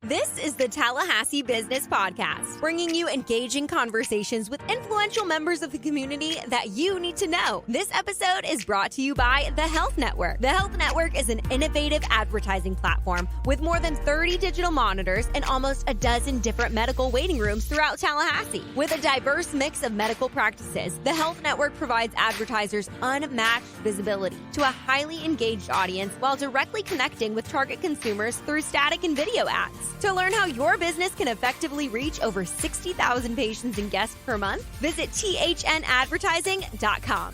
This is the Tallahassee Business Podcast, bringing you engaging conversations with influential members of the community that you need to know. This episode is brought to you by The Health Network. The Health Network is an innovative advertising platform with more than 30 digital monitors and almost a dozen different medical waiting rooms throughout Tallahassee. With a diverse mix of medical practices, The Health Network provides advertisers unmatched visibility to a highly engaged audience while directly connecting with target consumers through static and video ads. To learn how your business can effectively reach over 60,000 patients and guests per month, visit thnadvertising.com.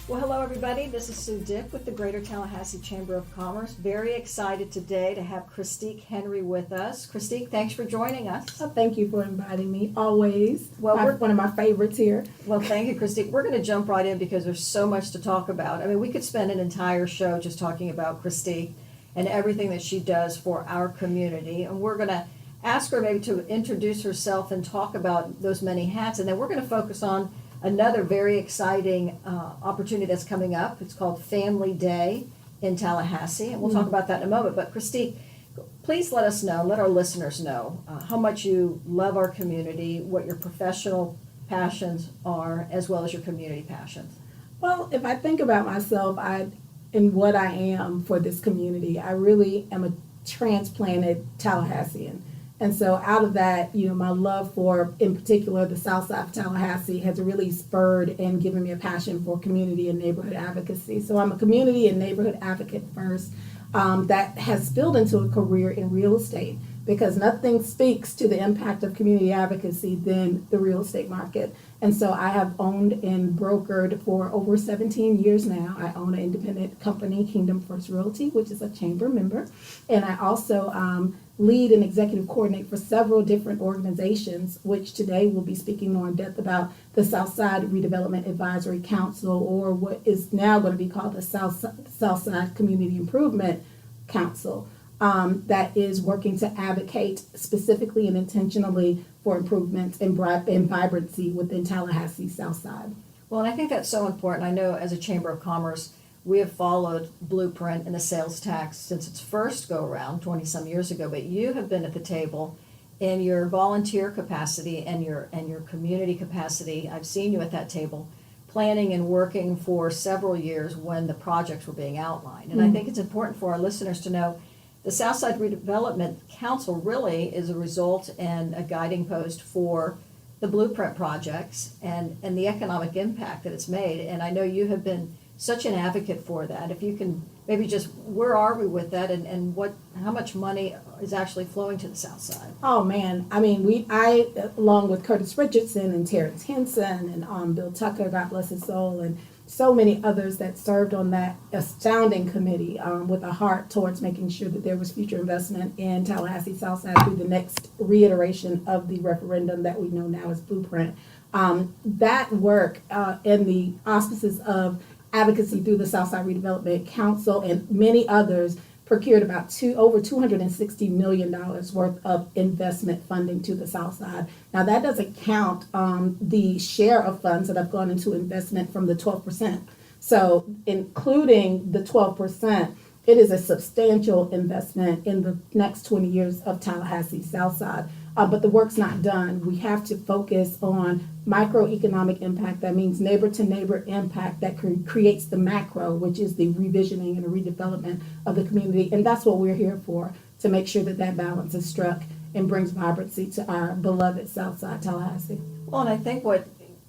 Well, hello, everybody. This is Sue Dick with the Greater Tallahassee Chamber of Commerce. Very excited today to have Christic Henry with us. Christic, thanks for joining us. Oh, thank you for inviting me, always. Well, we're one of my favorites here. Well, thank you, Christic. We're going to jump right in because there's so much to talk about. I mean, we could spend an entire show just talking about Christic and everything that she does for our community. And we're going to ask her maybe to introduce herself and talk about those many hats. And then we're going to focus on another very exciting opportunity that's coming up. It's called Family Day in Tallahassee. And we'll talk about that in a moment. But Christic, please let us know, let our listeners know how much you love our community, what your professional passions are, as well as your community passions. Well, if I think about myself, and what I am for this community, I really am a transplanted Tallahassean. And so out of that, my love for, in particular, the south side of Tallahassee has really spurred and given me a passion for community and neighborhood advocacy. So I'm a community and neighborhood advocate first that has spilled into a career in real estate, because nothing speaks to the impact of community advocacy than the real estate market. And so I have owned and brokered for over 17 years now. I own an independent company, Kingdom First Realty, which is a chamber member. And I also lead and executive coordinate for several different organizations, which today we'll be speaking more in depth about the Southside Redevelopment Advisory Council, or what is now going to be called the Southside Community Improvement Council. That is working to advocate specifically and intentionally for improvements and vibrancy within Tallahassee Southside. Well, and I think that's so important. I know as a Chamber of Commerce, we have followed Blueprint and the sales tax since its first go-around 20-some years ago, but you have been at the table in your volunteer capacity and your community capacity. I've seen you at that table planning and working for several years when the projects were being outlined. And I think it's important for our listeners to know the Southside Redevelopment Council really is a result and a guiding post for the Blueprint projects and the economic impact that it's made. And I know you have been such an advocate for that. If you can maybe just, where are we with that, and how much money is actually flowing to the South Side? Oh man, I mean, I along with Curtis Richardson and Terrence Henson and Bill Tucker, God bless his soul, and so many others that served on that astounding committee with a heart towards making sure that there was future investment in Tallahassee Southside through the next reiteration of the referendum that we know now as Blueprint. That work in the auspices of advocacy through the Southside Redevelopment Council and many others procured about over $260 million worth of investment funding to the South Side. Now that doesn't count the share of funds that have gone into investment from the 12%. So including the 12%, it is a substantial investment in the next 20 years of Tallahassee South Side. But the work's not done. We have to focus on microeconomic impact. That means neighbor-to-neighbor impact that creates the macro, which is the revisioning and the redevelopment of the community. And that's what we're here for, to make sure that that balance is struck and brings vibrancy to our beloved Southside Tallahassee. Well, and I think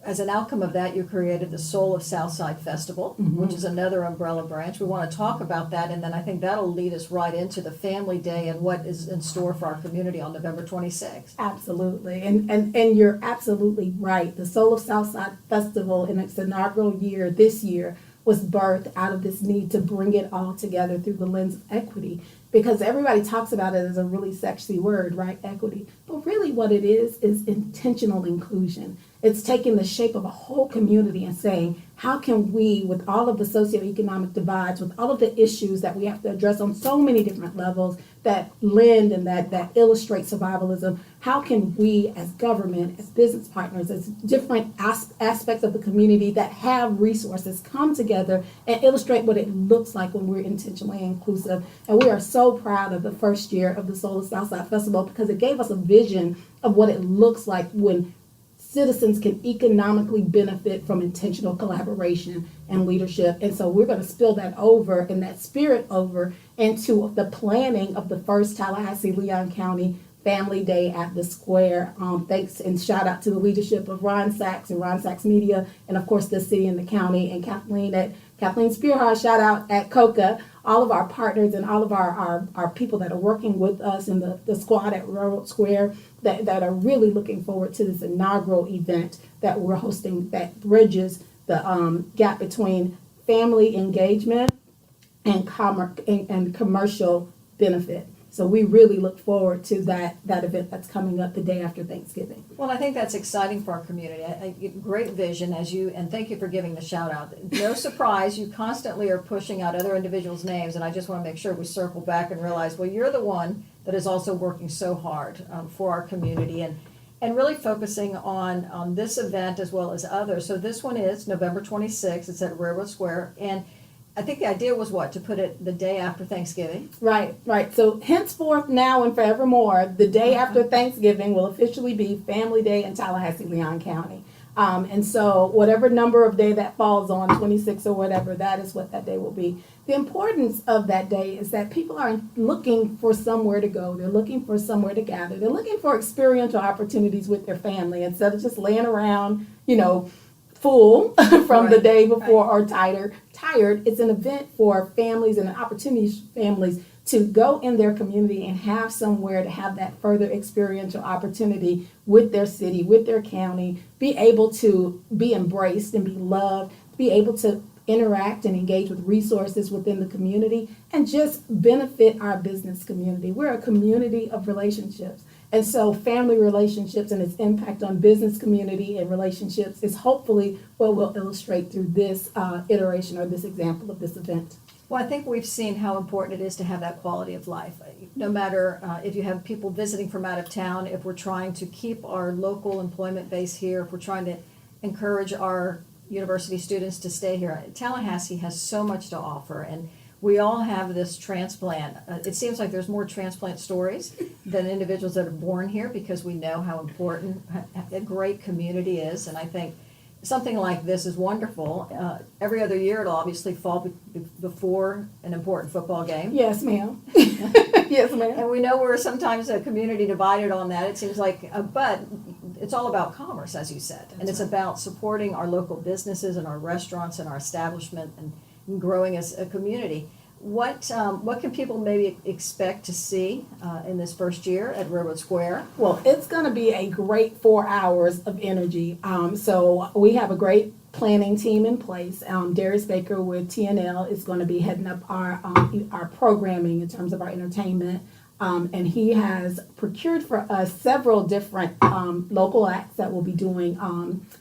as an outcome of that, you created the Soul of Southside Festival, which is another umbrella branch. We want to talk about that, and then I think that'll lead us right into the Family Day and what is in store for our community on November 26th. Absolutely, and you're absolutely right. The Soul of Southside Festival in its inaugural year this year was birthed out of this need to bring it all together through the lens of equity. Because everybody talks about it as a really sexy word, right? Equity. But really what it is intentional inclusion. It's taking the shape of a whole community and saying, how can we, with all of the socioeconomic divides, with all of the issues that we have to address on so many different levels that lend and that illustrate survivalism, how can we as government, as business partners, as different aspects of the community that have resources come together and illustrate what it looks like when we're intentionally inclusive. And we are so proud of the first year of the Soul of Southside Festival because it gave us a vision of what it looks like when citizens can economically benefit from intentional collaboration and leadership. And so we're going to spill that over and that spirit over into the planning of the first Tallahassee-Leon County Family Day at the Square. Thanks and shout out to the leadership of Ron Sachs and Ron Sachs Media, and of course the city and the county, and Kathleen Spearhart, shout out at COCA, all of our partners and all of our people that are working with us in the squad at Railroad Square that are really looking forward to this inaugural event that we're hosting that bridges the gap between family engagement and commercial benefit. So we really look forward to that event that's coming up the day after Thanksgiving. Well, I think that's exciting for our community. Great vision and thank you for giving the shout out. No surprise, you constantly are pushing out other individuals' names, and I just want to make sure we circle back and realize, well, you're the one that is also working so hard for our community and really focusing on this event as well as others. So this one is November 26th. It's at Railroad Square, and I think the idea was to put it the day after Thanksgiving. Right. So henceforth, now and forevermore, the day after Thanksgiving will officially be Family Day in Tallahassee-Leon County. And so whatever number of day that falls on, 26 or whatever, that is what that day will be. The importance of that day is that people are looking for somewhere to go. They're looking for somewhere to gather. They're looking for experiential opportunities with their family instead of just laying around, full from the day before or tired. It's an event for families and an opportunity for families to go in their community and have somewhere to have that further experiential opportunity with their city, with their county, be able to be embraced and be loved, be able to interact and engage with resources within the community, and just benefit our business community. We're a community of relationships. And so family relationships and its impact on business community and relationships is hopefully what we'll illustrate through this iteration or this example of this event. Well, I think we've seen how important it is to have that quality of life. No matter if you have people visiting from out of town, if we're trying to keep our local employment base here, if we're trying to encourage our university students to stay here. Tallahassee has so much to offer, and we all have this transplant. It seems like there's more transplant stories than individuals that are born here because we know how important a great community is, and I think something like this is wonderful. Every other year it'll obviously fall before an important football game. Yes, ma'am. Yes, ma'am. And we know we're sometimes a community divided on that. It seems like, but it's all about commerce, as you said. And it's about supporting our local businesses and our restaurants and our establishment and growing as a community. What can people maybe expect to see in this first year at Railroad Square? Well, it's going to be a great 4 hours of energy. So we have a great planning team in place. Darius Baker with TNL is going to be heading up our programming in terms of our entertainment. And he has procured for us several different local acts that will be doing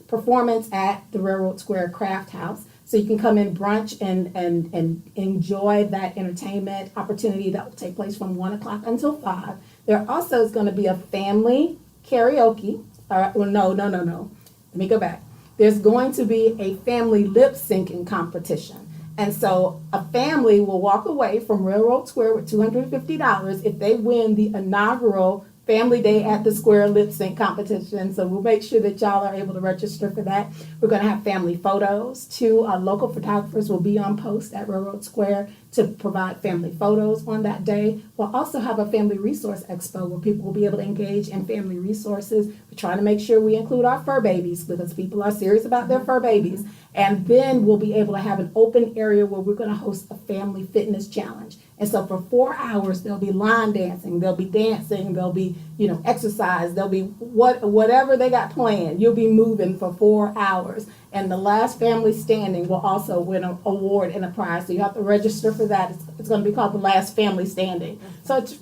performance at the Railroad Square Craft House. So you can come in brunch and enjoy that entertainment opportunity that will take place from 1 o'clock until 5. There also is going to be a family karaoke. No. Let me go back. There's going to be a family lip syncing competition. And so a family will walk away from Railroad Square with $250 if they win the inaugural Family Day at the Square lip sync competition. So we'll make sure that y'all are able to register for that. We're going to have family photos. 2 local photographers will be on post at Railroad Square to provide family photos on that day. We'll also have a family resource expo where people will be able to engage in family resources. We're trying to make sure we include our fur babies because people are serious about their fur babies. And then we'll be able to have an open area where we're going to host a family fitness challenge. And so for 4 hours, there'll be line dancing, there'll be dancing, there'll be, exercise, there'll be whatever they got planned. You'll be moving for 4 hours. And the last family standing will also win an award and a prize. So you have to register for that. It's going to be called the Last Family Standing. So it's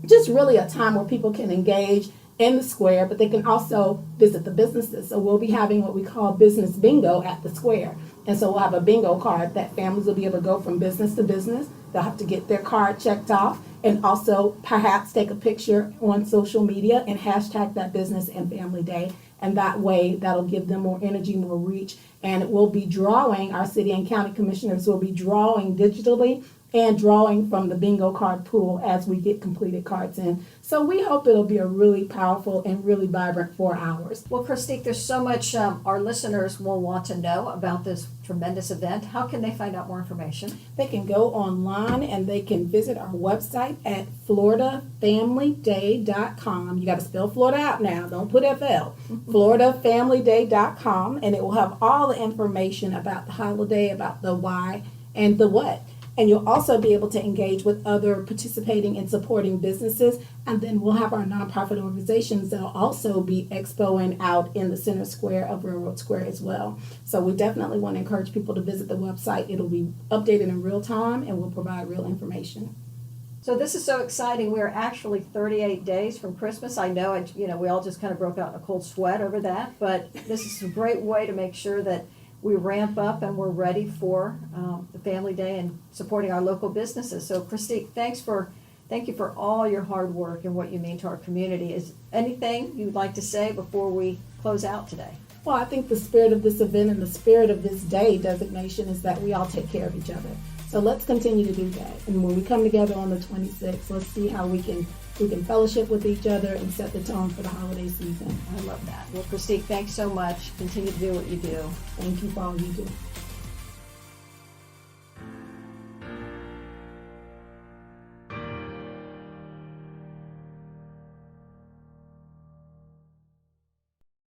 just really a time where people can engage in the square, but they can also visit the businesses. So we'll be having what we call business bingo at the square. And so we'll have a bingo card that families will be able to go from business to business. They'll have to get their card checked off and also perhaps take a picture on social media and hashtag that business and family day. And that way, that'll give them more energy, more reach. And it will be drawing, our city and county commissioners will be drawing digitally and drawing from the bingo card pool as we get completed cards in. So we hope it'll be a really powerful and really vibrant 4 hours. Well, Christique, there's so much our listeners will want to know about this tremendous event. How can they find out more information? They can go online and they can visit our website at floridafamilyday.com. You got to spell Florida out now. Don't put FL. floridafamilyday.com, and it will have all the information about the holiday, about the why and the what. And you'll also be able to engage with other participating and supporting businesses. And then we'll have our nonprofit organizations that'll also be expoing out in the center square of Railroad Square as well. So we definitely want to encourage people to visit the website. It'll be updated in real time and we'll provide real information. So this is so exciting. We're actually 38 days from Christmas. I know, we all just kind of broke out in a cold sweat over that, but this is a great way to make sure that we ramp up and we're ready for the Family Day and supporting our local businesses. So Christique, thank you for all your hard work and what you mean to our community. Is anything you'd like to say before we close out today? Well, I think the spirit of this event and the spirit of this day designation is that we all take care of each other. So let's continue to do that. And when we come together on the 26th, let's see how we can fellowship with each other and set the tone for the holiday season. I love that. Well, Christique, thanks so much. Continue to do what you do. Thank you for all you do.